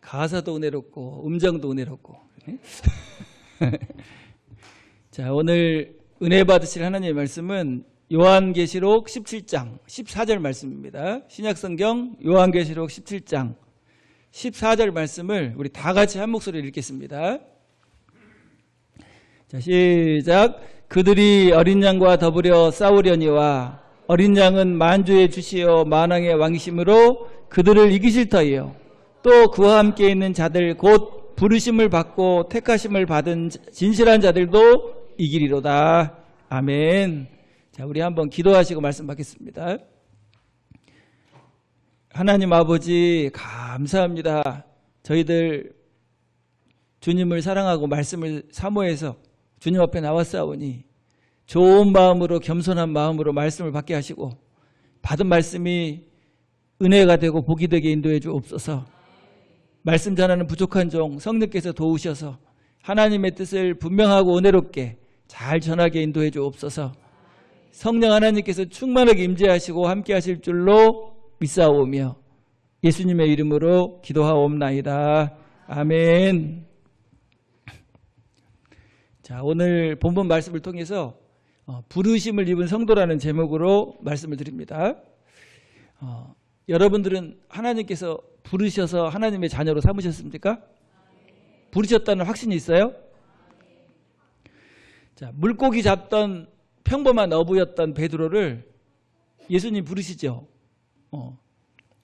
가사도 은혜롭고 음정도 은혜롭고. 자, 오늘 은혜 받으실 하나님의 말씀은 요한계시록 17장 14절 말씀입니다. 신약성경 요한계시록 17장 14절 말씀을 우리 다 같이 한 목소리로 읽겠습니다. 자, 시작. 그들이 어린 양과 더불어 싸우려니와 어린 양은 만주의 주시요 만왕의 왕이심으로 그들을 이기실 터이요 또 그와 함께 있는 자들 곧 부르심을 받고 택하심을 받은 진실한 자들도 이기리로다. 아멘. 자, 우리 한번 기도하시고 말씀 받겠습니다. 하나님 아버지 감사합니다. 저희들 주님을 사랑하고 말씀을 사모해서 주님 앞에 나왔사오니 좋은 마음으로 겸손한 마음으로 말씀을 받게 하시고 받은 말씀이 은혜가 되고 복이 되게 인도해 주옵소서. 말씀 전하는 부족한 종 성령께서 도우셔서 하나님의 뜻을 분명하고 은혜롭게 잘 전하게 인도해 주옵소서. 성령 하나님께서 충만하게 임재하시고 함께 하실 줄로 믿사오며 예수님의 이름으로 기도하옵나이다. 아멘. 자, 오늘 본문 말씀을 통해서 부르심을 입은 성도라는 제목으로 말씀을 드립니다. 여러분들은 하나님께서 부르셔서 하나님의 자녀로 삼으셨습니까? 부르셨다는 확신이 있어요? 자, 물고기 잡던 평범한 어부였던 베드로를 예수님 부르시죠.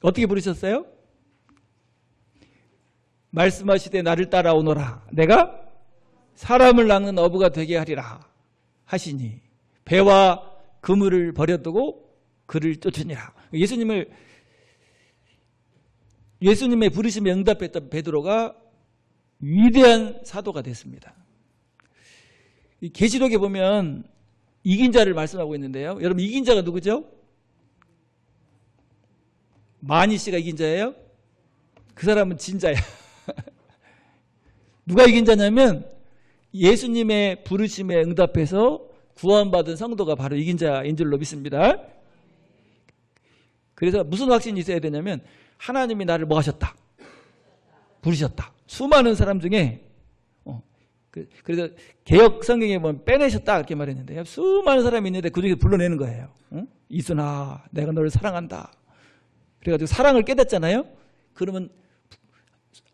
어떻게 부르셨어요? 말씀하시되 나를 따라오너라. 내가 사람을 낚는 어부가 되게 하리라 하시니 배와 그물을 버려두고 그를 쫓으니라. 예수님의 부르심에 응답했던 베드로가 위대한 사도가 됐습니다. 이 계시록에 보면 이긴 자를 말씀하고 있는데요. 여러분, 이긴 자가 누구죠? 마니 씨가 이긴 자예요? 그 사람은 진자야. 누가 이긴 자냐면 예수님의 부르심에 응답해서 구원받은 성도가 바로 이긴 자인 줄로 믿습니다. 그래서 무슨 확신이 있어야 되냐면 하나님이 나를 뭐 하셨다? 부르셨다. 수많은 사람 중에 그래서 개역 성경에 보면 빼내셨다 이렇게 말했는데요. 수많은 사람이 있는데 그중에 불러내는 거예요. 이순아, 내가 너를 사랑한다. 그래가지고 사랑을 깨닫잖아요. 그러면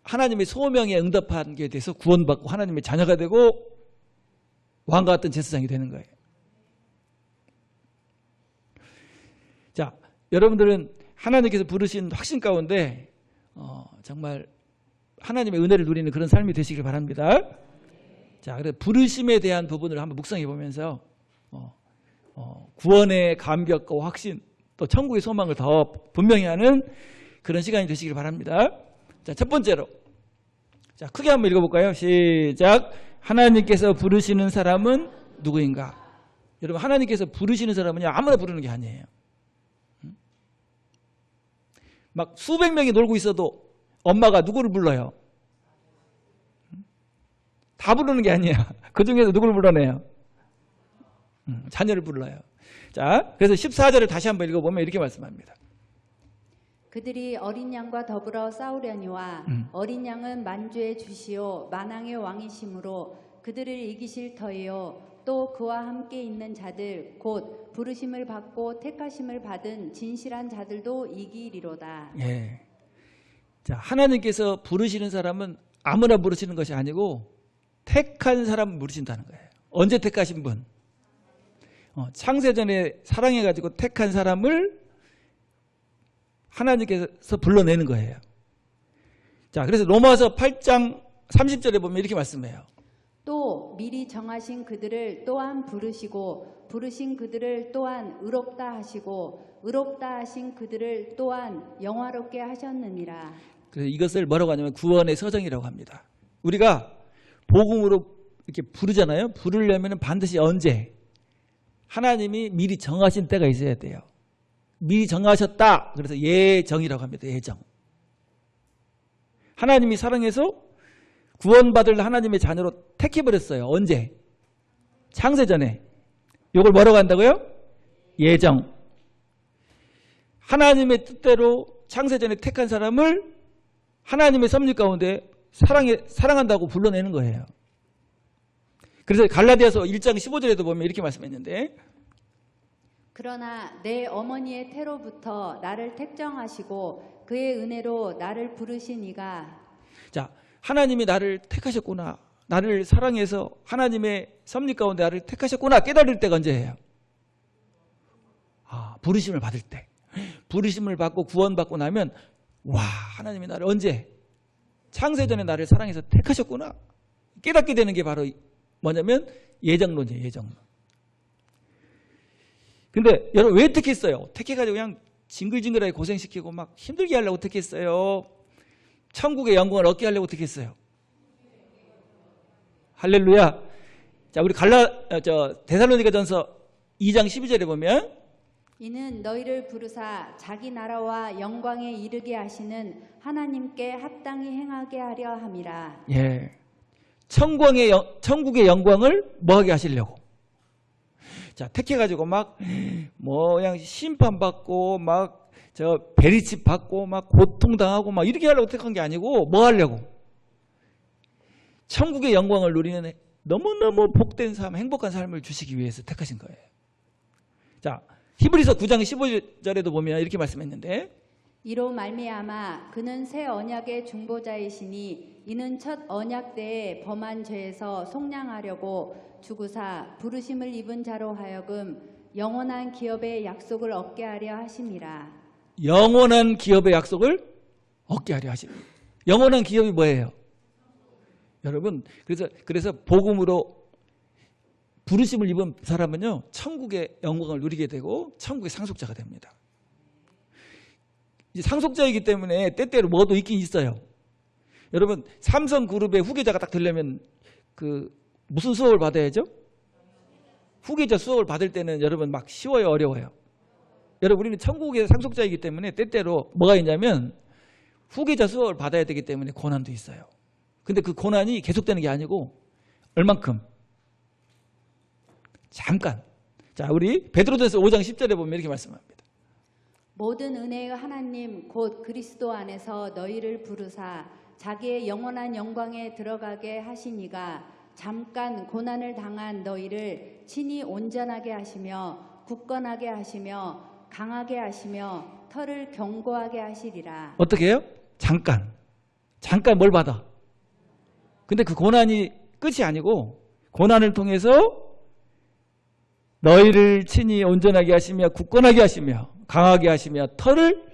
하나님의 소명에 응답한 게 돼서 구원받고 하나님의 자녀가 되고 왕과 같은 제사장이 되는 거예요. 자, 여러분들은 하나님께서 부르신 확신 가운데 정말 하나님의 은혜를 누리는 그런 삶이 되시길 바랍니다. 자, 그래서 부르심에 대한 부분을 한번 묵상해 보면서 구원의 감격과 확신 또 천국의 소망을 더 분명히 하는 그런 시간이 되시길 바랍니다. 자, 첫 번째로 자, 크게 한번 읽어볼까요? 시작. 하나님께서 부르시는 사람은 누구인가? 여러분, 하나님께서 부르시는 사람은요, 아무나 부르는 게 아니에요. 막 수백 명이 놀고 있어도 엄마가 누구를 불러요? 다 부르는 게 아니에요. 그 중에서 누구를 불러내요? 자녀를 불러요. 자, 그래서 14절을 다시 한번 읽어보면 이렇게 말씀합니다. 그들이 어린 양과 더불어 싸우려니와 어린 양은 만주의 주시요 만왕의 왕이심으로 그들을 이기실 터이요 또 그와 함께 있는 자들 곧 부르심을 받고 택하심을 받은 진실한 자들도 이기리로다. 예. 자, 하나님께서 부르시는 사람은 아무나 부르시는 것이 아니고 택한 사람을 부르신다는 거예요. 언제 택하신 분? 창세전에 사랑해가지고 택한 사람을 하나님께서 불러내는 거예요. 자, 그래서 로마서 8장 30절에 보면 이렇게 말씀해요. 또 미리 정하신 그들을 또한 부르시고 부르신 그들을 또한 의롭다 하시고 의롭다 하신 그들을 또한 영화롭게 하셨느니라. 그래서 이것을 뭐라고 하냐면 구원의 서정이라고 합니다. 우리가 복음으로 이렇게 부르잖아요. 부르려면 반드시 언제? 하나님이 미리 정하신 때가 있어야 돼요. 미리 정하셨다. 그래서 예정이라고 합니다. 예정. 하나님이 사랑해서 구원받을 하나님의 자녀로 택해버렸어요. 언제? 창세전에. 이걸 뭐라고 한다고요? 예정. 하나님의 뜻대로 창세전에 택한 사람을 하나님의 섭리 가운데 사랑한다고 불러내는 거예요. 그래서 갈라디아서 1장 15절에도 보면 이렇게 말씀했는데 그러나 내 어머니의 태로부터 나를 택정하시고 그의 은혜로 나를 부르시니가. 자, 하나님이 나를 택하셨구나. 나를 사랑해서 하나님의 섭리 가운데 나를 택하셨구나 깨달을 때가 언제예요? 부르심을 받을 때. 부르심을 받고 구원받고 나면 와, 하나님이 나를 언제? 창세전에 나를 사랑해서 택하셨구나. 깨닫게 되는 게 바로 뭐냐면 예정론이에요. 예정론. 근데 여러분 왜 택했어요? 택해가지고 그냥 징글징글하게 고생시키고 막 힘들게 하려고 택했어요? 천국의 영광을 얻게 하려고 택했어요? 할렐루야. 자, 우리 데살로니가전서 2장 12절에 보면 이는 너희를 부르사 자기 나라와 영광에 이르게 하시는 하나님께 합당히 행하게 하려 함이라. 예. 천국의 영광을 뭐하게 하시려고? 자, 택해가지고 그냥 심판받고 베리칩 받고 고통당하고 이렇게 하려고 택한 게 아니고 뭐 하려고? 천국의 영광을 누리는 너무너무 복된 삶, 행복한 삶을 주시기 위해서 택하신 거예요. 자, 히브리서 9장 15절에도 보면 이렇게 말씀했는데 이로 말미암아 그는 새 언약의 중보자이시니 이는 첫 언약 때에 범한 죄에서 속량하려고 주구사 부르심을 입은 자로 하여금 영원한 기업의 약속을 얻게 하려 하심이라. 영원한 기업의 약속을 얻게 하려 하십니다. 영원한 기업이 뭐예요? 여러분, 그래서 복음으로 부르심을 입은 사람은요, 천국의 영광을 누리게 되고 천국의 상속자가 됩니다. 이제 상속자이기 때문에 때때로 뭐도 있긴 있어요. 여러분, 삼성그룹의 후계자가 딱 되려면 무슨 수업을 받아야죠? 후계자 수업을 받을 때는 여러분 쉬워요, 어려워요? 여러분, 우리는 천국의 상속자이기 때문에 때때로 뭐가 있냐면 후계자 수업을 받아야 되기 때문에 고난도 있어요. 근데 그 고난이 계속되는 게 아니고 얼만큼? 잠깐. 자, 우리 베드로전서 5장 10절에 보면 이렇게 말씀합니다. 모든 은혜의 하나님 곧 그리스도 안에서 너희를 부르사 자기의 영원한 영광에 들어가게 하시니가 잠깐 고난을 당한 너희를 친히 온전하게 하시며 굳건하게 하시며 강하게 하시며 털을 견고하게 하시리라. 어떻게 해요? 잠깐 뭘 받아? 근데 그 고난이 끝이 아니고 고난을 통해서 너희를 친히 온전하게 하시며 굳건하게 하시며 강하게 하시며 털을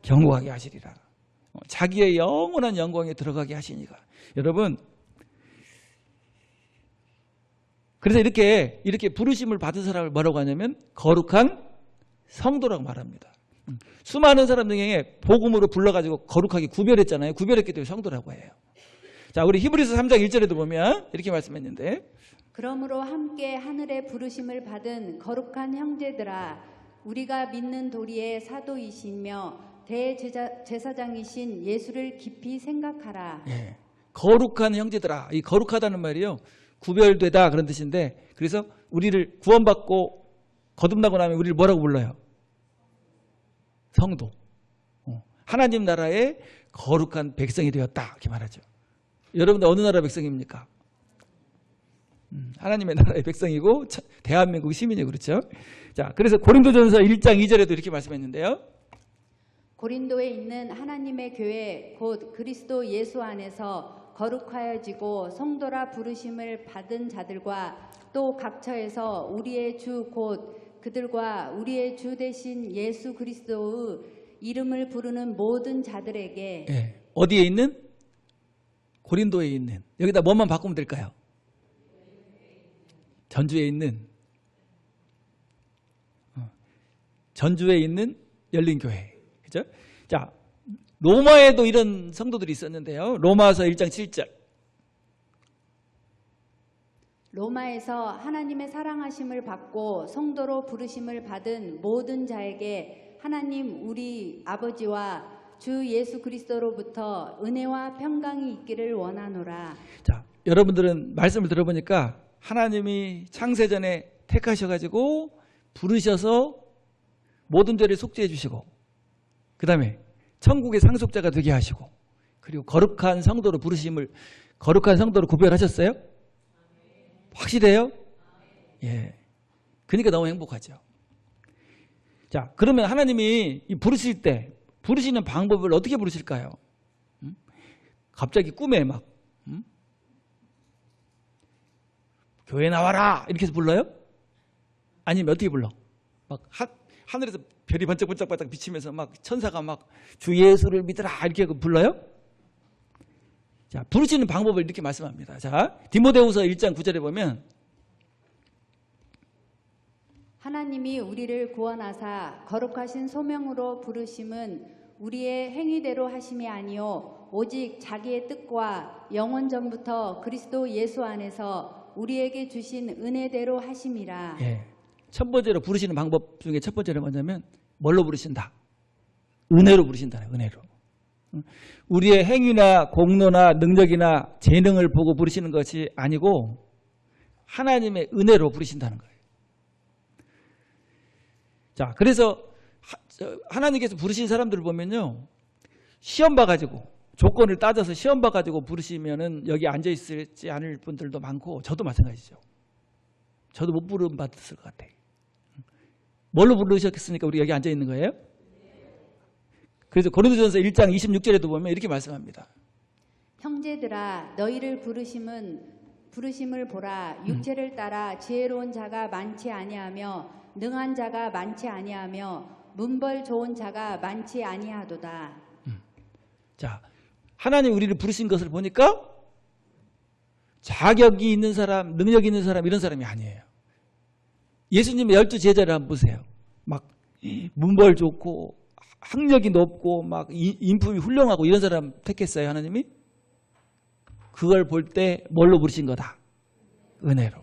견고하게 하시리라. 자기의 영원한 영광에 들어가게 하시니까. 여러분, 그래서 이렇게 부르심을 받은 사람을 뭐라고 하냐면 거룩한 성도라고 말합니다. 수많은 사람 중에 복음으로 불러가지고 거룩하게 구별했잖아요. 구별했기 때문에 성도라고 해요. 자, 우리 히브리서 3장 1절에도 보면 이렇게 말씀했는데 그러므로 함께 하늘의 부르심을 받은 거룩한 형제들아 우리가 믿는 도리의 사도이시며 대제사장이신 예수를 깊이 생각하라. 예, 거룩한 형제들아. 이 거룩하다는 말이요, 구별되다 그런 뜻인데, 그래서 우리를 구원받고 거듭나고 나면 우리를 뭐라고 불러요? 성도. 하나님 나라의 거룩한 백성이 되었다 이렇게 말하죠. 여러분들 어느 나라 백성입니까? 하나님의 나라의 백성이고 대한민국 시민이고 그렇죠. 자, 그래서 고린도전서 1장 2절에도 이렇게 말씀했는데요. 고린도에 있는 하나님의 교회 곧 그리스도 예수 안에서 거룩하여지고 성도라 부르심을 받은 자들과 또 각처에서 우리의 주 곧 그들과 우리의 주 되신 예수 그리스도의 이름을 부르는 모든 자들에게. 예, 어디에 있는? 고린도에 있는. 여기다 뭐만 바꾸면 될까요? 전주에 있는 열린교회. 그죠? 자, 로마에도 이런 성도들이 있었는데요. 로마서 1장 7절. 로마에서 하나님의 사랑하심을 받고 성도로 부르심을 받은 모든 자에게 하나님 우리 아버지와 주 예수 그리스도로부터 은혜와 평강이 있기를 원하노라. 자, 여러분들은 말씀을 들어보니까 하나님이 창세전에 택하셔가지고 부르셔서 모든 죄를 속죄해 주시고 그 다음에 천국의 상속자가 되게 하시고 그리고 거룩한 성도로 부르심을 거룩한 성도로 구별하셨어요? 확실해요? 예. 그러니까 너무 행복하죠. 자, 그러면 하나님이 이 부르실 때 부르시는 방법을 어떻게 부르실까요? 갑자기 꿈에 막 교회 나와라 이렇게 해서 불러요? 아니면 어떻게 불러? 막 하늘에서 별이 번쩍번쩍 비치면서 막 천사가 막 주 예수를 믿으라 이렇게 불러요? 자, 부르시는 방법을 이렇게 말씀합니다. 자, 디모데후서 1장 9절에 보면 하나님이 우리를 구원하사 거룩하신 소명으로 부르심은 우리의 행위대로 하심이 아니요 오직 자기의 뜻과 영원 전부터 그리스도 예수 안에서 우리에게 주신 은혜대로 하심이라. 예. 첫 번째로 부르시는 방법 중에 첫 번째는 뭐냐면 뭘로 부르신다? 은혜로 부르신다는 은혜로. 우리의 행위나 공로나 능력이나 재능을 보고 부르시는 것이 아니고 하나님의 은혜로 부르신다는 거예요. 자, 그래서 하나님께서 부르신 사람들을 보면요, 시험 봐가지고 조건을 따져서 시험 봐가지고 부르시면은 여기 앉아 있지 않을 분들도 많고 저도 마찬가지죠. 저도 못 부름 받았을 것 같아요. 뭘로 부르셨겠습니까? 우리 여기 앉아 있는 거예요? 그래서 고린도전서 1장 26절에도 보면 이렇게 말씀합니다. 형제들아 너희를 부르심을 보라. 육체를 따라 지혜로운 자가 많지 아니하며 능한 자가 많지 아니하며 문벌 좋은 자가 많지 아니하도다. 자, 하나님 우리를 부르신 것을 보니까 자격이 있는 사람, 능력 있는 사람 이런 사람이 아니에요. 예수님의 12제자를 한번 보세요. 막 문벌 좋고 학력이 높고 막 인품이 훌륭하고 이런 사람 택했어요, 하나님이? 그걸 볼 때 뭘로 부르신 거다? 은혜로.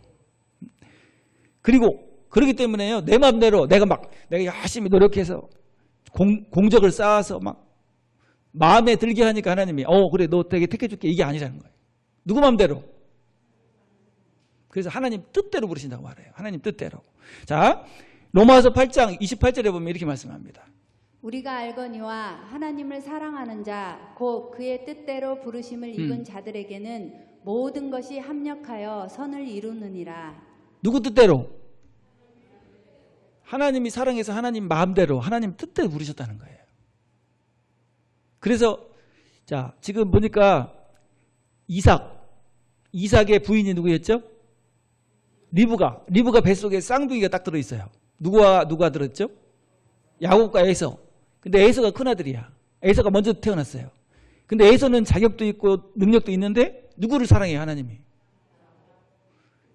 그리고 그렇기 때문에요, 내 마음대로 내가 열심히 노력해서 공적을 쌓아서 막 마음에 들게 하니까 하나님이 그래 너 되게 택해줄게 이게 아니라는 거예요. 누구 마음대로? 그래서 하나님 뜻대로 부르신다고 말해요. 하나님 뜻대로. 자, 로마서 8장 28절에 보면 이렇게 말씀합니다. 우리가 알거니와 하나님을 사랑하는 자 곧 그의 뜻대로 부르심을 입은 자들에게는 모든 것이 합력하여 선을 이루느니라. 누구 뜻대로? 하나님이 사랑해서 하나님 마음대로 하나님 뜻대로 부르셨다는 거예요. 그래서 자, 지금 보니까 이삭의 부인이 누구였죠? 리브가 뱃속에 쌍둥이가 딱 들어있어요. 누가 들었죠? 야곱과 에서. 근데 에서가 큰아들이야. 에서가 먼저 태어났어요. 근데 에서는 자격도 있고 능력도 있는데 누구를 사랑해요? 하나님이.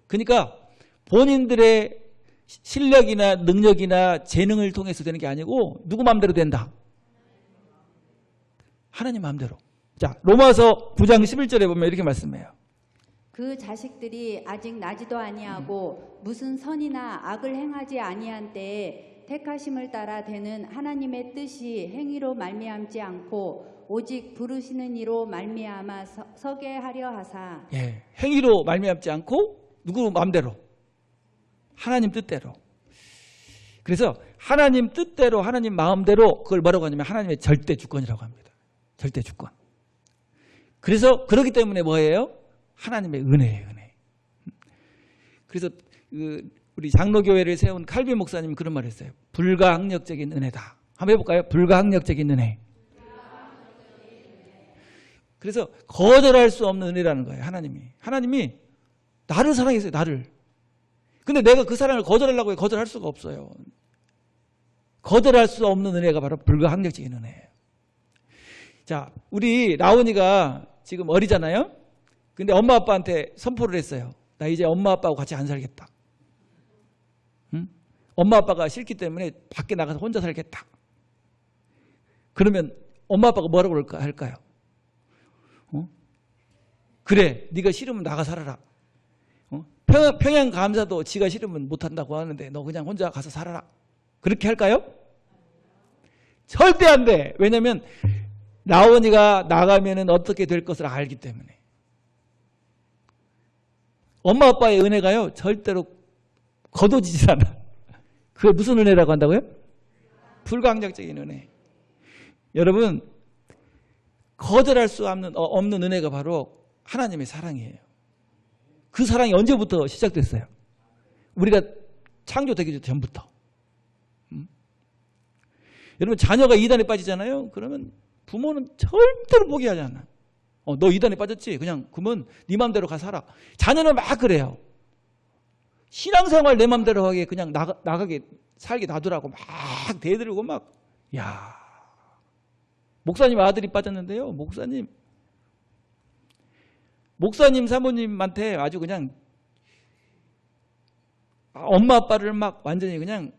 그러니까 본인들의 실력이나 능력이나 재능을 통해서 되는 게 아니고 누구 마음대로 된다? 하나님 마음대로. 자, 로마서 9장 11절에 보면 이렇게 말씀해요. 그 자식들이 아직 나지도 아니하고 무슨 선이나 악을 행하지 아니한 때에 택하심을 따라 되는 하나님의 뜻이 행위로 말미암지 않고 오직 부르시는 이로 말미암아 서게 하려 하사. 예, 행위로 말미암지 않고 누구 마음대로? 하나님 뜻대로. 그래서 하나님 뜻대로 하나님 마음대로 그걸 뭐라고 하냐면 하나님의 절대 주권이라고 합니다. 절대 주권. 그래서 그렇기 때문에 뭐예요? 하나님의 은혜예요, 은혜. 그래서 우리 장로교회를 세운 칼빈 목사님이 그런 말을 했어요. 불가항력적인 은혜다. 한번 해볼까요? 불가항력적인 은혜. 그래서 거절할 수 없는 은혜라는 거예요, 하나님이 나를 사랑했어요, 나를. 근데 내가 그 사랑을 거절하려고 해 거절할 수가 없어요. 거절할 수 없는 은혜가 바로 불가항력적인 은혜예요. 자, 우리 라온이가 지금 어리잖아요. 근데 엄마 아빠한테 선포를 했어요. 나 이제 엄마 아빠하고 같이 안 살겠다. 응? 엄마 아빠가 싫기 때문에 밖에 나가서 혼자 살겠다. 그러면 엄마 아빠가 뭐라고 할까요? 그래, 네가 싫으면 나가 살아라. 평양 감사도 지가 싫으면 못한다고 하는데 너 그냥 혼자 가서 살아라. 그렇게 할까요? 절대 안 돼. 왜냐하면 라온이가 나가면은 어떻게 될 것을 알기 때문에. 엄마 아빠의 은혜가요 절대로 거둬지지 않아. 그게 무슨 은혜라고 한다고요? 불가항력적인 은혜. 여러분, 거절할 수 없는 은혜가 바로 하나님의 사랑이에요. 그 사랑이 언제부터 시작됐어요? 우리가 창조되기 전부터. 여러분 자녀가 이단에 빠지잖아요. 그러면 부모는 절대로 포기하지 않아요. 너 이단에 빠졌지? 그냥 그러면 네 마음대로 가 살아. 자녀는 막 그래요. 신앙생활 내 마음대로 하게 그냥 나가게 살게 놔두라고 막 대들고 막. 야, 목사님 아들이 빠졌는데요. 목사님 사모님한테 아주 그냥 엄마 아빠를 막 완전히 그냥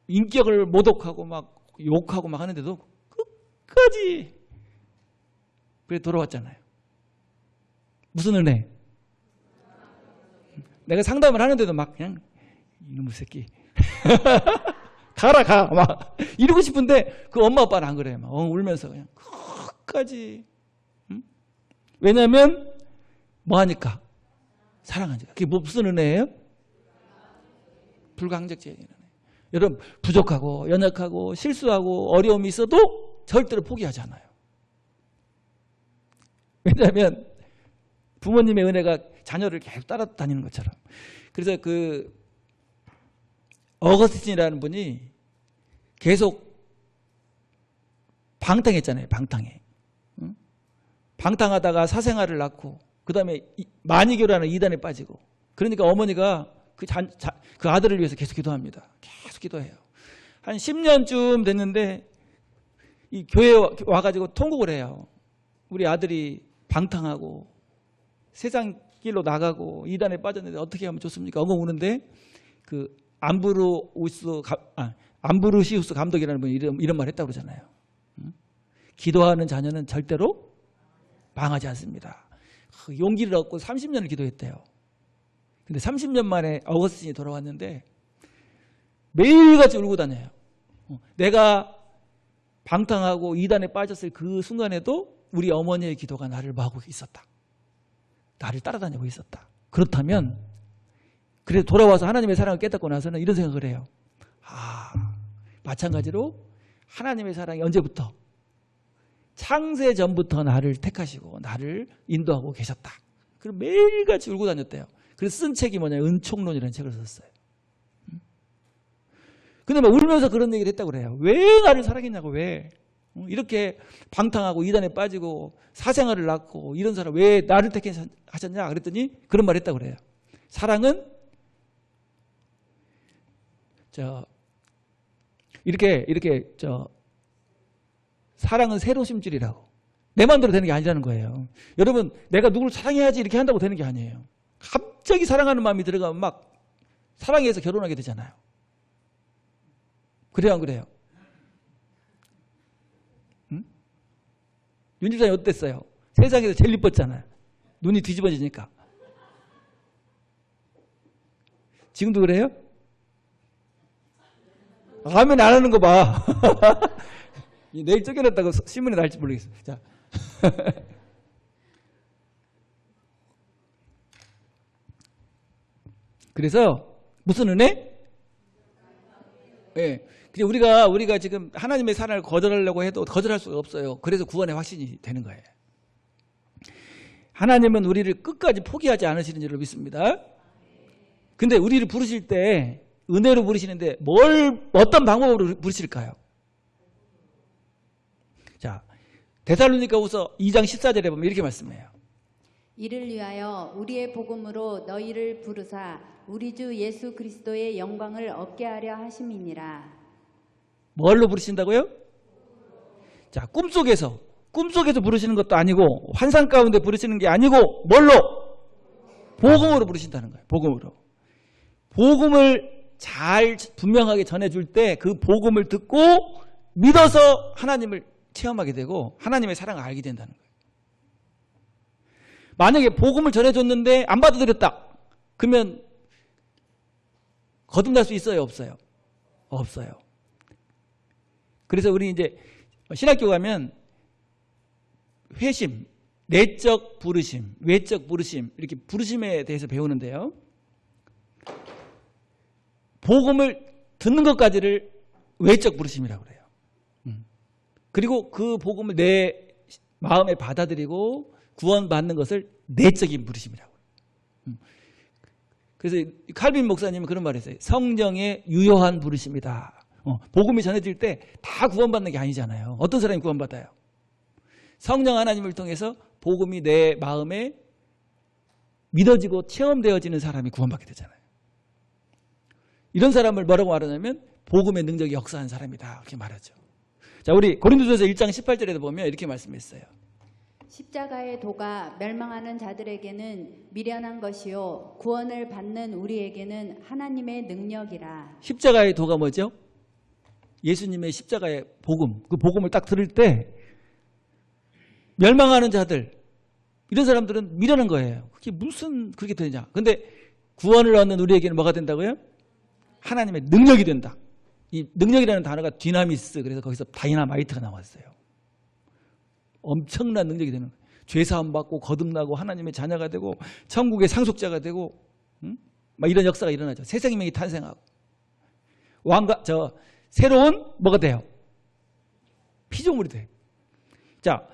인격을 모독하고 막 욕하고 막 하는데도 끝까지 그래 돌아왔잖아요. 무슨 은혜? 내가 상담을 하는데도 막 그냥 이놈의 새끼 가라 가 막 이러고 싶은데 그 엄마 아빠는 안 그래요. 막 울면서 그냥 끝까지. 왜냐하면 뭐하니까? 사랑하니까. 그게 무슨 은혜예요? 불가항력적인 은혜. 여러분 부족하고 연약하고 실수하고 어려움이 있어도 절대로 포기하지 않아요. 왜냐하면 부모님의 은혜가 자녀를 계속 따라다니는 것처럼. 그래서 그 어거스틴이라는 분이 계속 방탕했잖아요. 방탕해. 방탕하다가 사생아를 낳고 그 다음에 만이교라는 이단에 빠지고 그러니까 어머니가 그 아들을 위해서 계속 기도합니다. 계속 기도해요. 한 10년쯤 됐는데 이 교회에 와가지고 통곡을 해요. 우리 아들이 방탕하고 세상 길로 나가고 이단에 빠졌는데 어떻게 하면 좋습니까? 엉엉 우는데 그 암브루시우스 감독이라는 분이 이런 말 했다고 그러잖아요. 기도하는 자녀는 절대로 망하지 않습니다. 용기를 얻고 30년을 기도했대요. 근데 30년 만에 어거스틴이 돌아왔는데 매일같이 울고 다녀요. 내가 방탕하고 이단에 빠졌을 그 순간에도 우리 어머니의 기도가 나를 마고 있었다. 나를 따라다니고 있었다. 그렇다면 그래도 돌아와서 하나님의 사랑을 깨닫고 나서는 이런 생각을 해요. 마찬가지로 하나님의 사랑이 언제부터? 창세 전부터 나를 택하시고 나를 인도하고 계셨다. 그리고 매일같이 울고 다녔대요. 그래서 쓴 책이 뭐냐, 은총론이라는 책을 썼어요. 근데 막 울면서 그런 얘기를 했다고 그래요. 왜 나를 사랑했냐고, 왜? 이렇게 방탕하고 이단에 빠지고 사생활을 낳고 이런 사람 왜 나를 택하셨냐 그랬더니 그런 말 했다고 그래요. 사랑은 사랑은 새로 심줄이라고. 내 마음대로 되는 게 아니라는 거예요. 여러분 내가 누구를 사랑해야지 이렇게 한다고 되는 게 아니에요. 갑자기 사랑하는 마음이 들어가면 막 사랑해서 결혼하게 되잖아요. 그래요 안 그래요? 윤 집사님 어땠어요? 세상에서 제일 이뻤잖아요. 눈이 뒤집어지니까. 지금도 그래요? 아멘 안 하는 거 봐. 내일 쫓겨났다고 신문에 날지 모르겠어. 자. 그래서 무슨 은혜? 예. 네. 우리가 지금 하나님의 사랑을 거절하려고 해도 거절할 수가 없어요. 그래서 구원의 확신이 되는 거예요. 하나님은 우리를 끝까지 포기하지 않으시는 줄로 믿습니다. 근데 우리를 부르실 때 은혜로 부르시는데 어떤 방법으로 부르실까요? 자, 데살로니가후서 2장 14절에 보면 이렇게 말씀해요. 이를 위하여 우리의 복음으로 너희를 부르사 우리 주 예수 그리스도의 영광을 얻게 하려 하심이니라. 뭘로 부르신다고요? 자, 꿈속에서 부르시는 것도 아니고 환상 가운데 부르시는 게 아니고 뭘로? 복음으로 부르신다는 거예요. 복음을 잘 분명하게 전해줄 때 그 복음을 듣고 믿어서 하나님을 체험하게 되고 하나님의 사랑을 알게 된다는 거예요. 만약에 복음을 전해줬는데 안 받아들였다. 그러면 거듭날 수 있어요? 없어요? 없어요. 그래서 우리 이제 신학교 가면 회심, 내적 부르심, 외적 부르심 이렇게 부르심에 대해서 배우는데요. 복음을 듣는 것까지를 외적 부르심이라고 그래요. 그리고 그 복음을 내 마음에 받아들이고 구원받는 것을 내적인 부르심이라고. 그래서 칼빈 목사님은 그런 말을 했어요. 성령의 유효한 부르심이다. 복음이 전해질 때 다 구원받는 게 아니잖아요. 어떤 사람이 구원받아요? 성령 하나님을 통해서 복음이 내 마음에 믿어지고 체험되어지는 사람이 구원받게 되잖아요. 이런 사람을 뭐라고 말하냐면 복음의 능력이 역사한 사람이다. 그렇게 말하죠. 자, 우리 고린도전서 1장 18절에도 보면 이렇게 말씀했어요. 십자가의 도가 멸망하는 자들에게는 미련한 것이요 구원을 받는 우리에게는 하나님의 능력이라. 십자가의 도가 뭐죠? 예수님의 십자가의 복음. 그 복음을 딱 들을 때 멸망하는 자들, 이런 사람들은 미련한 거예요. 그게 무슨 그렇게 되냐. 근데 구원을 얻는 우리에게는 뭐가 된다고요? 하나님의 능력이 된다. 이 능력이라는 단어가 디나미스, 그래서 거기서 다이나마이트가 나왔어요. 엄청난 능력이 되는 거예요. 죄사함 받고 거듭나고 하나님의 자녀가 되고 천국의 상속자가 되고 막 이런 역사가 일어나죠. 새 생명이 탄생하고 새로운 뭐가 돼요? 피조물이 돼요. 자,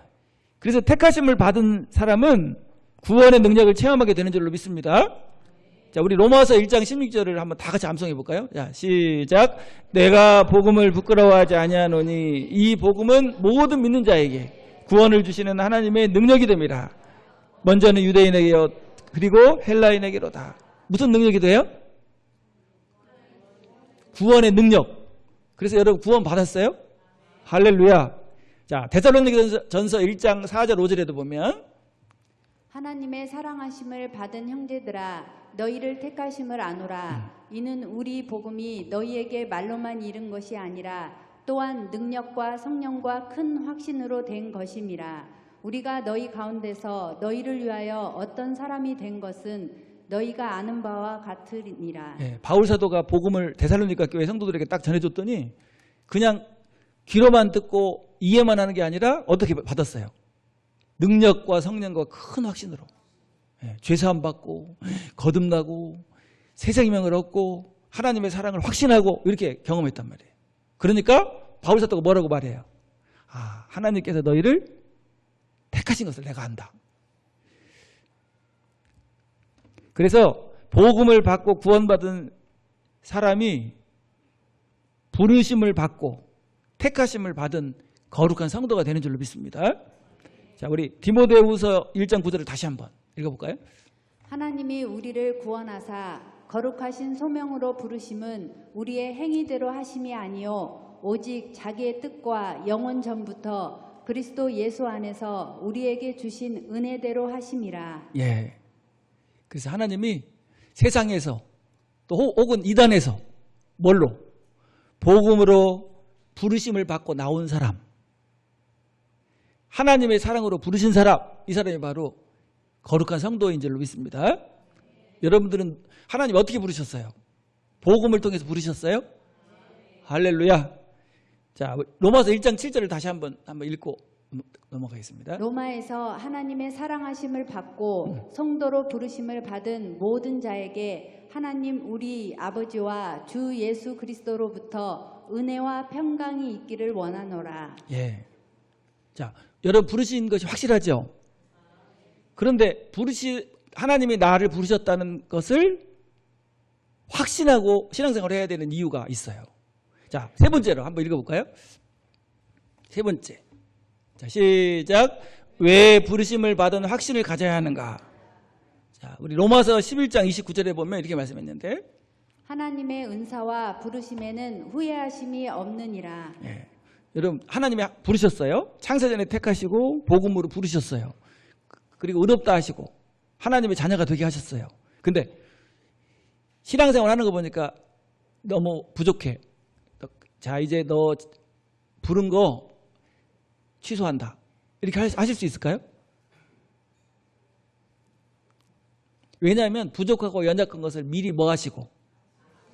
그래서 택하심을 받은 사람은 구원의 능력을 체험하게 되는 줄로 믿습니다. 자, 우리 로마서 1장 16절을 한번 다 같이 암송해 볼까요? 자, 시작. 내가 복음을 부끄러워하지 아니하노니 이 복음은 모든 믿는 자에게 구원을 주시는 하나님의 능력이 됩니다. 먼저는 유대인에게요, 그리고 헬라인에게로다. 무슨 능력이 돼요? 구원의 능력. 그래서 여러분 구원 받았어요? 할렐루야. 자, 데살로니가전서 1장 4절 5절에도 보면 하나님의 사랑하심을 받은 형제들아 너희를 택하심을 아노라. 이는 우리 복음이 너희에게 말로만 이른 것이 아니라 또한 능력과 성령과 큰 확신으로 된 것임이라. 우리가 너희 가운데서 너희를 위하여 어떤 사람이 된 것은 너희가 아는 바와 같으니라. 예, 바울 사도가 복음을 데살로니가 교회 성도들에게 딱 전해줬더니 그냥 귀로만 듣고 이해만 하는 게 아니라 어떻게 받았어요? 능력과 성령과 큰 확신으로. 예, 죄사함 받고 거듭나고 새 생명을 얻고 하나님의 사랑을 확신하고 이렇게 경험했단 말이에요. 그러니까 바울 사도가 뭐라고 말해요? 아, 하나님께서 너희를 택하신 것을 내가 안다. 그래서 복음을 받고 구원받은 사람이 부르심을 받고 택하심을 받은 거룩한 성도가 되는 줄로 믿습니다. 자, 우리 디모데후서 1장 9절을 다시 한번 읽어볼까요? 하나님이 우리를 구원하사 거룩하신 소명으로 부르심은 우리의 행위대로 하심이 아니요 오직 자기의 뜻과 영원 전부터 그리스도 예수 안에서 우리에게 주신 은혜대로 하심이라. 예. 그래서 하나님이 세상에서 또 혹은 이단에서 뭘로? 복음으로 부르심을 받고 나온 사람, 하나님의 사랑으로 부르신 사람, 이 사람이 바로 거룩한 성도인 줄로 믿습니다. 여러분들은 하나님 어떻게 부르셨어요? 복음을 통해서 부르셨어요? 할렐루야. 자, 로마서 1장 7절을 다시 한번 읽고 넘어가겠습니다. 로마에서 하나님의 사랑하심을 받고 성도로 부르심을 받은 모든 자에게 하나님 우리 아버지와 주 예수 그리스도로부터 은혜와 평강이 있기를 원하노라. 예. 자, 여러분 부르신 것이 확실하죠? 그런데 하나님이 나를 부르셨다는 것을 확신하고 신앙생활을 해야 되는 이유가 있어요. 자, 세 번째로 한번 읽어볼까요? 세 번째. 자, 시작. 왜 부르심을 받은 확신을 가져야 하는가? 자, 우리 로마서 11장 29절에 보면 이렇게 말씀했는데 하나님의 은사와 부르심에는 후회하심이 없느니라. 예. 여러분 하나님이 부르셨어요. 창세전에 택하시고 복음으로 부르셨어요. 그리고 의롭다 하시고 하나님의 자녀가 되게 하셨어요. 근데 신앙생활 하는 거 보니까 너무 부족해. 자, 이제 너 부른 거 취소한다. 이렇게 하실 수 있을까요? 왜냐하면 부족하고 연약한 것을 미리 뭐 하시고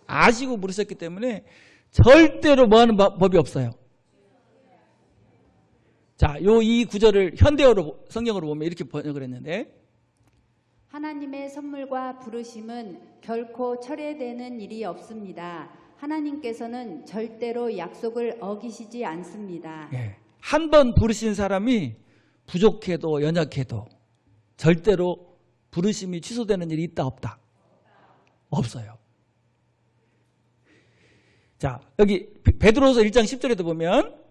아시고 부르셨기 때문에 절대로 뭐 하는 법이 없어요. 자, 이 구절을 현대어로 성경으로 보면 이렇게 번역을 했는데 하나님의 선물과 부르심은 결코 철회되는 일이 없습니다. 하나님께서는 절대로 약속을 어기시지 않습니다. 예. 한 번 부르신 사람이 부족해도 연약해도 절대로 부르심이 취소되는 일이 있다 없다? 없어요. 자, 여기 베드로서 1장 10절에도 보면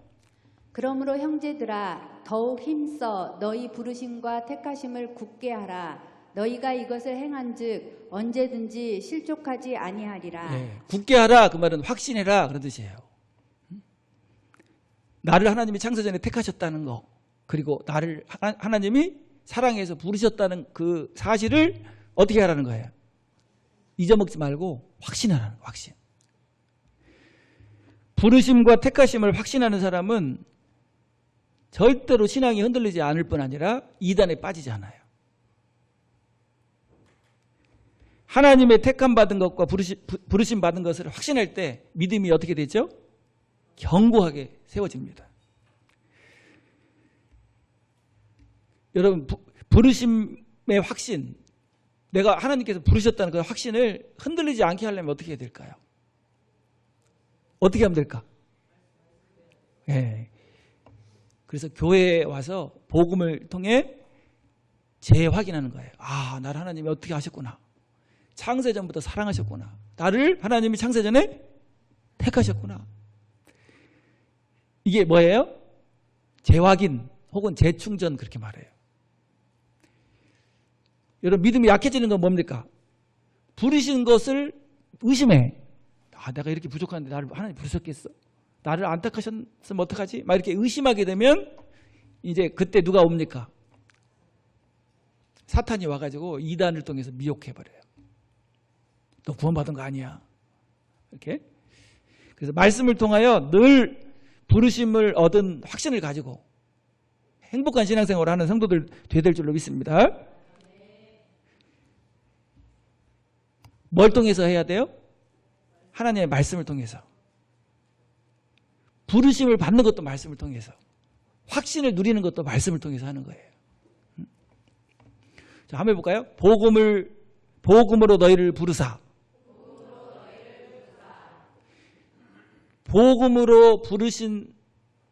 그러므로 형제들아 더욱 힘써 너희 부르심과 택하심을 굳게 하라. 너희가 이것을 행한즉 언제든지 실족하지 아니하리라. 네, 굳게 하라 그 말은 확신해라 그런 뜻이에요. 나를 하나님이 창세전에 택하셨다는 거, 그리고 나를 하나님이 사랑해서 부르셨다는 그 사실을 어떻게 하라는 거예요? 잊어먹지 말고 확신하라는 거예요. 확신. 부르심과 택하심을 확신하는 사람은 절대로 신앙이 흔들리지 않을 뿐 아니라 이단에 빠지지 않아요. 하나님의 택함 받은 것과 부르심 받은 것을 확신할 때 믿음이 어떻게 되죠? 견고하게 세워집니다. 여러분, 부르심의 확신, 내가 하나님께서 부르셨다는 그 확신을 흔들리지 않게 하려면 어떻게 해야 될까요? 어떻게 하면 될까? 네. 그래서 교회에 와서 복음을 통해 재확인하는 거예요. 아, 나를 하나님이 어떻게 하셨구나. 창세전부터 사랑하셨구나. 나를 하나님이 창세전에 택하셨구나. 이게 뭐예요? 재확인 혹은 재충전 그렇게 말해요. 여러분, 믿음이 약해지는 건 뭡니까? 부르신 것을 의심해. 아, 내가 이렇게 부족한데 나를 하나님 부르셨겠어? 나를 안 택하셨으면 어떡하지? 막 이렇게 의심하게 되면 이제 그때 누가 옵니까? 사탄이 와가지고 이단을 통해서 미혹해버려요. 너 구원받은 거 아니야. 이렇게. 그래서 말씀을 통하여 늘 부르심을 얻은 확신을 가지고 행복한 신앙생활을 하는 성도들 되야 될 줄로 믿습니다. 뭘 통해서 해야 돼요? 하나님의 말씀을 통해서. 부르심을 받는 것도 말씀을 통해서. 확신을 누리는 것도 말씀을 통해서 하는 거예요. 자, 한번 해볼까요? 복음으로 너희를 부르사. 복음으로 부르신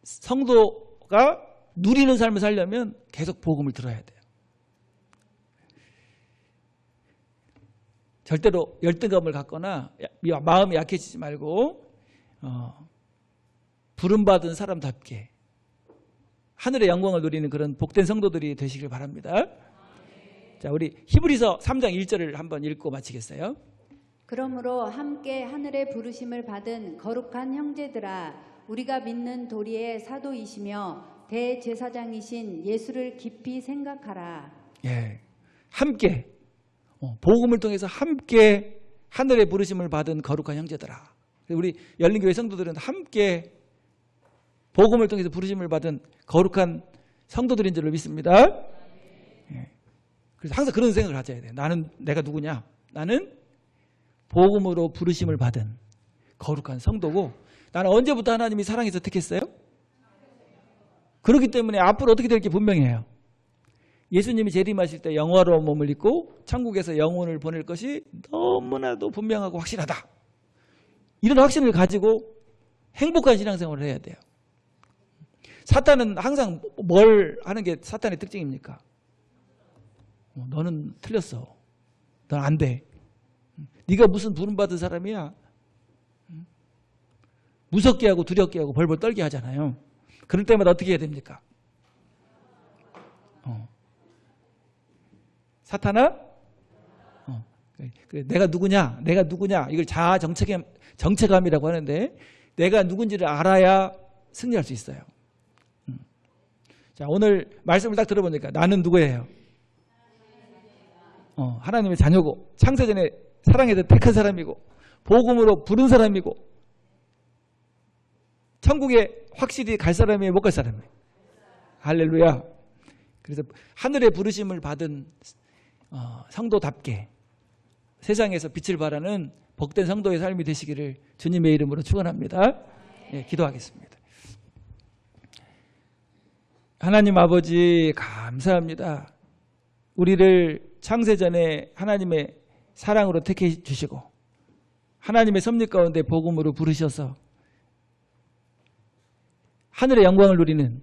성도가 누리는 삶을 살려면 계속 복음을 들어야 돼요. 절대로 열등감을 갖거나 마음이 약해지지 말고 부름받은 사람답게 하늘의 영광을 누리는 그런 복된 성도들이 되시길 바랍니다. 자, 우리 히브리서 3장 1절을 한번 읽고 마치겠어요. 그러므로 함께 하늘의 부르심을 받은 거룩한 형제들아, 우리가 믿는 도리의 사도이시며 대제사장이신 예수를 깊이 생각하라. 예, 함께 복음을 통해서 함께 하늘의 부르심을 받은 거룩한 형제들아. 우리 열린교회 성도들은 함께 복음을 통해서 부르심을 받은 거룩한 성도들인 줄로 믿습니다. 예. 그래서 항상 그런 생각을 가져야 돼요. 나는 내가 누구냐? 나는 복음으로 부르심을 받은 거룩한 성도고, 나는 언제부터 하나님이 사랑해서 택했어요? 그렇기 때문에 앞으로 어떻게 될 게 분명해요. 예수님이 재림하실 때 영화로운 몸을 입고 천국에서 영혼을 보낼 것이 너무나도 분명하고 확실하다. 이런 확신을 가지고 행복한 신앙생활을 해야 돼요. 사탄은 항상 뭘 하는 게 사탄의 특징입니까? 너는 틀렸어. 넌 안 돼. 네가 무슨 부름받은 사람이야. 무섭게 하고 두렵게 하고 벌벌 떨게 하잖아요. 그럴 때마다 어떻게 해야 됩니까? 사탄아, 내가 누구냐? 내가 누구냐? 이걸 자아 정체감이라고 하는데, 내가 누군지를 알아야 승리할 수 있어요. 자, 오늘 말씀을 딱 들어보니까 나는 누구예요? 하나님의 자녀고, 창세전에 사랑해서 택한 사람이고, 복음으로 부른 사람이고, 천국에 확실히 갈 사람이에요, 못 갈 사람이에요? 할렐루야. 그래서 하늘의 부르심을 받은 성도답게 세상에서 빛을 발하는 복된 성도의 삶이 되시기를 주님의 이름으로 축원합니다. 예, 기도하겠습니다. 하나님 아버지 감사합니다. 우리를 창세전에 하나님의 사랑으로 택해 주시고 하나님의 섭리 가운데 복음으로 부르셔서 하늘의 영광을 누리는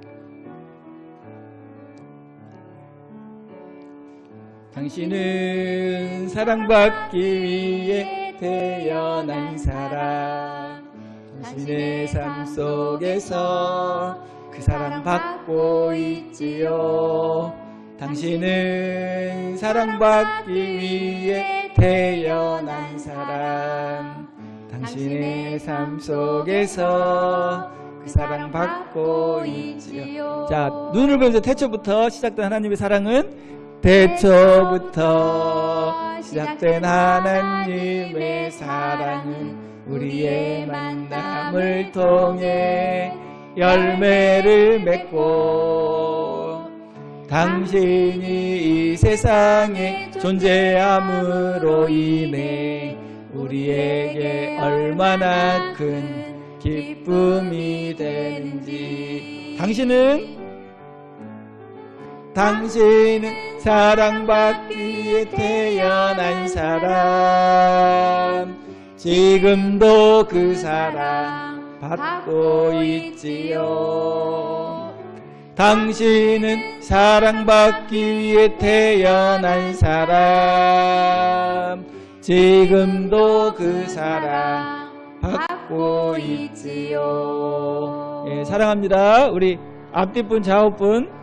당신은 사랑받기 위해 태어난 사람. 당신의 삶 속에서 그 사랑 받고 있지요. 당신은 사랑받기 위해 태어난 사람. 당신의 삶 속에서 그 사랑 받고 있지요. 자, 눈을 보면서 태초부터 시작된 하나님의 사랑은 태초부터 시작된 하나님의 사랑은 우리의 만남을 통해 열매를 맺고 당신이 이 세상에 존재함으로 인해 우리에게 얼마나 큰 기쁨이 되는지. 당신은 사랑받기 위해 태어난 사람. 지금도 그 사랑 받고 있지요. 당신은 사랑받기 위해 태어난 사람. 지금도 그 사랑 받고 있지요. 예, 사랑합니다. 우리 앞뒷분 좌우분.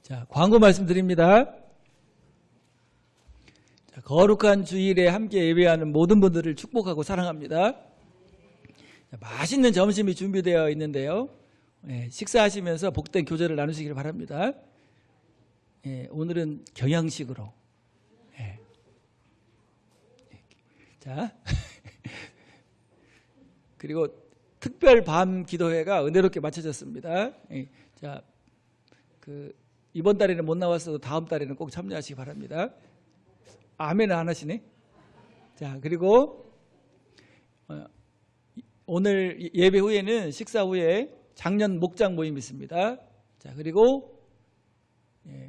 자, 광고 말씀드립니다. 자, 거룩한 주일에 함께 예배하는 모든 분들을 축복하고 사랑합니다. 자, 맛있는 점심이 준비되어 있는데요. 예, 식사하시면서 복된 교제를 나누시길 바랍니다. 예, 오늘은 경양식으로. 예. 자, 그리고 특별 밤 기도회가 은혜롭게 마쳐졌습니다. 예, 자, 이번 달에는 못 나왔어도 다음 달에는 꼭 참여하시기 바랍니다. 아멘을 안 하시네. 자, 그리고 오늘 예배 후에는 식사 후에 작년 목장 모임이 있습니다. 자, 그리고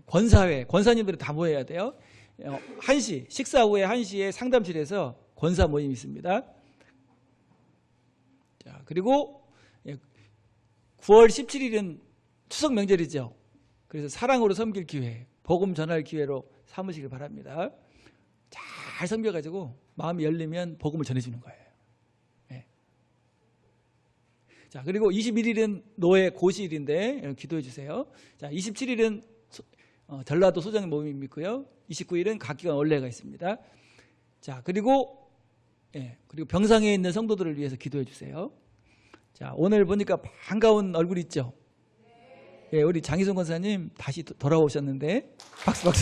권사회, 권사님들이 다 모여야 돼요. 1시, 식사 후에 1시에 상담실에서 권사 모임이 있습니다. 자, 그리고 9월 17일은 추석 명절이죠. 그래서 사랑으로 섬길 기회, 복음 전할 기회로 삼으시길 바랍니다. 잘 섬겨가지고 마음이 열리면 복음을 전해주는 거예요. 네. 자, 그리고 21일은 노예 고시일인데 기도해 주세요. 자, 27일은 전라도 소장 모임이 있고요. 29일은 각기관 원례가 있습니다. 자, 그리고 병상에 있는 성도들을 위해서 기도해 주세요. 자, 오늘 보니까 반가운 얼굴 있죠? 예, 우리 장희성 권사님 다시 돌아오셨는데 박수.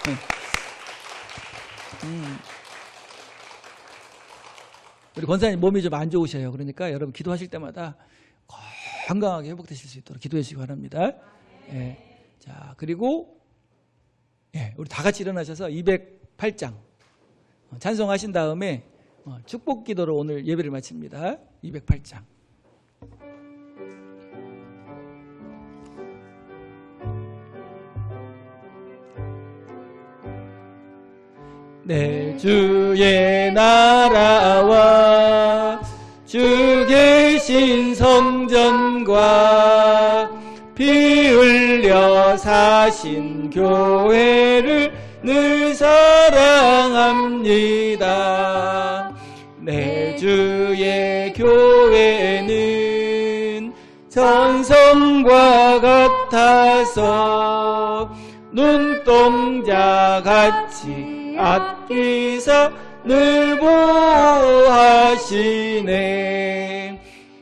네. 우리 권사님 몸이 좀 안 좋으셔요. 그러니까 여러분 기도하실 때마다 건강하게 회복되실 수 있도록 기도해 주시기 바랍니다. 예. 자, 그리고 우리 다 같이 일어나셔서 208장 찬송하신 다음에 축복 기도로 오늘 예배를 마칩니다. 208장. 내 주의 나라와 주 계신 성전과 피 흘려 사신 교회를 늘 사랑합니다. 내 주의 교회는 전성과 같아서 눈동자 같이 아끼사 늘 보호하시네.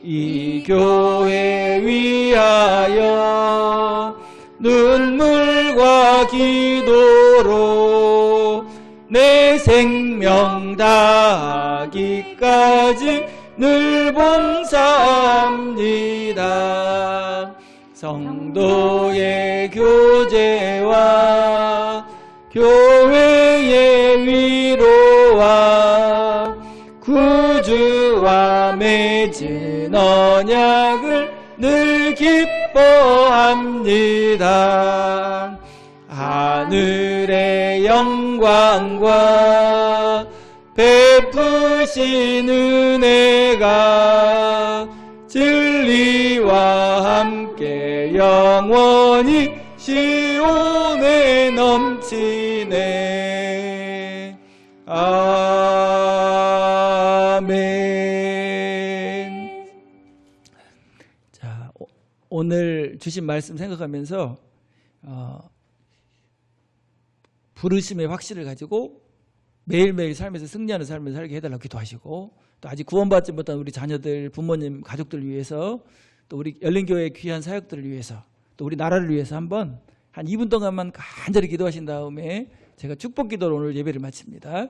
이 교회 위하여 눈물과 기도로 내 생명 다하기까지 늘 봉사합니다. 성도의 교제와 교회의 위로와 구주와 맺은 언약을 늘 기뻐합니다. 하늘의 영광과 베푸신 은혜가 진리와 함께 영원히 시온에 넘치네. 아멘. 자, 오늘 주신 말씀 생각하면서 부르심의 확신을 가지고 매일매일 삶에서 승리하는 삶을 살게 해달라고 기도하시고, 또 아직 구원받지 못한 우리 자녀들, 부모님, 가족들을 위해서, 또 우리 열린교회의 귀한 사역들을 위해서, 또 우리 나라를 위해서 한번 한 2분 동안만 간절히 기도하신 다음에 제가 축복 기도로 오늘 예배를 마칩니다.